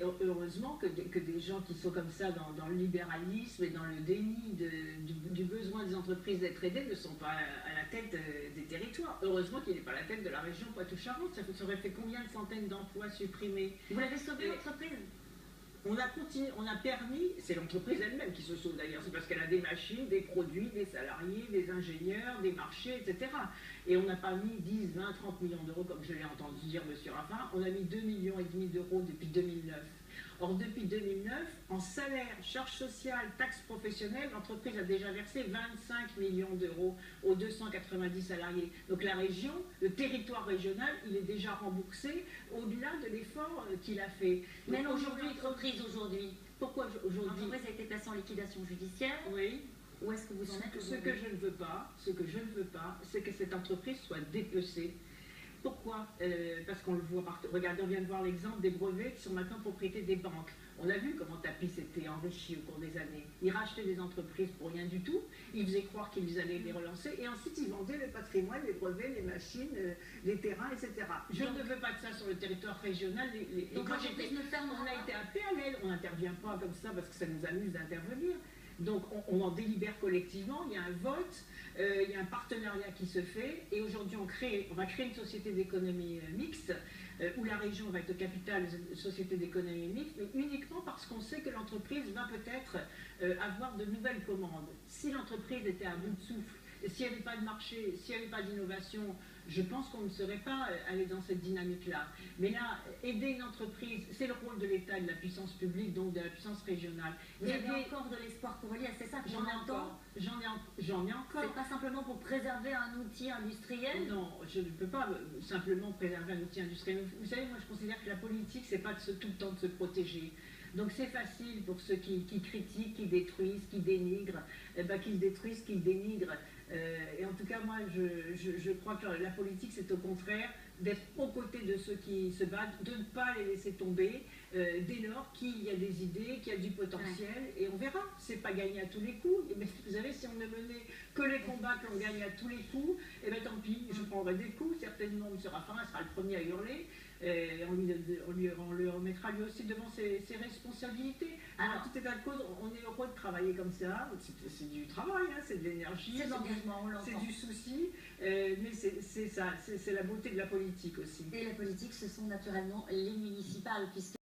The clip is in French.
heureusement que des gens qui sont comme ça dans le libéralisme et dans le déni du besoin des entreprises d'être aidées ne sont pas à la tête des territoires. Heureusement qu'il n'est pas à la tête de la région Poitou-Charentes. Ça aurait fait combien de centaines d'emplois supprimés? Vous l'avez sauvé, l'entreprise? On a continué, on a permis, c'est l'entreprise elle-même qui se sauve d'ailleurs, c'est parce qu'elle a des machines, des produits, des salariés, des ingénieurs, des marchés, etc. Et on n'a pas mis 10, 20, 30 millions d'euros, comme je l'ai entendu dire M. Raffin, on a mis 2,5 millions d'euros depuis 2009. Or, depuis 2009, en salaire, charges sociales, taxes professionnelles, l'entreprise a déjà versé 25 millions d'euros aux 290 salariés. Donc la région, le territoire régional, il est déjà remboursé au-delà de l'effort qu'il a fait. Mais aujourd'hui, l'entreprise aujourd'hui, pourquoi aujourd'hui? L'entreprise a été placée en liquidation judiciaire. Oui. Où est-ce que vous en êtes Ce que je ne veux pas, c'est que cette entreprise soit dépecée. Pourquoi? Parce qu'on le voit partout. Regardez, on vient de voir l'exemple des brevets qui sont maintenant propriété des banques. On a vu comment Tapi s'était enrichi au cours des années. Ils rachetaient des entreprises pour rien du tout, ils faisaient croire qu'ils allaient les relancer, et ensuite ils vendaient le patrimoine, les brevets, les machines, les terrains, etc. Je ne veux pas de ça sur le territoire régional. Donc quand l'entreprise ne ferme, on a été appelé à l'aile, on n'intervient pas comme ça parce que ça nous amuse d'intervenir. Donc on en délibère collectivement, il y a un vote, il y a un partenariat qui se fait, et aujourd'hui on va créer une société d'économie mixte, où la région va être au capital de société d'économie mixte, mais uniquement parce qu'on sait que l'entreprise va peut-être avoir de nouvelles commandes. Si l'entreprise était à bout de souffle, s'il n'y avait pas de marché, s'il n'y avait pas d'innovation, je pense qu'on ne serait pas allé dans cette dynamique-là. Mais là, aider une entreprise, c'est le rôle de l'État, de la puissance publique, donc de la puissance régionale. Il y avait encore de l'espoir pour Elias, c'est ça que j'en ai encore. C'est pas simplement pour préserver un outil industriel? Non, je ne peux pas simplement préserver un outil industriel. Vous savez, moi je considère que la politique, c'est pas tout le temps de se protéger. Donc c'est facile pour ceux qui critiquent, qui détruisent, qui dénigrent, qu'ils détruisent, qu'ils dénigrent. Et en tout cas, moi, je crois que la politique, c'est au contraire d'être aux côtés de ceux qui se battent, de ne pas les laisser tomber, dès lors qu'il y a des idées, qu'il y a du potentiel, et on verra. C'est pas gagné à tous les coups. Mais vous savez, si on ne menait que les combats que l'on gagne à tous les coups, eh bien tant pis, je prendrai des coups. Certainement, M. Raffin sera le premier à hurler. On lui remettra lui aussi devant ses responsabilités. Alors, tout état de cause, on est heureux de travailler comme ça. C'est du travail, hein, c'est de l'énergie, c'est de l'engagement, on l'entend. C'est du souci, mais c'est ça, c'est la beauté de la politique aussi. Et la politique, ce sont naturellement les municipales, puisque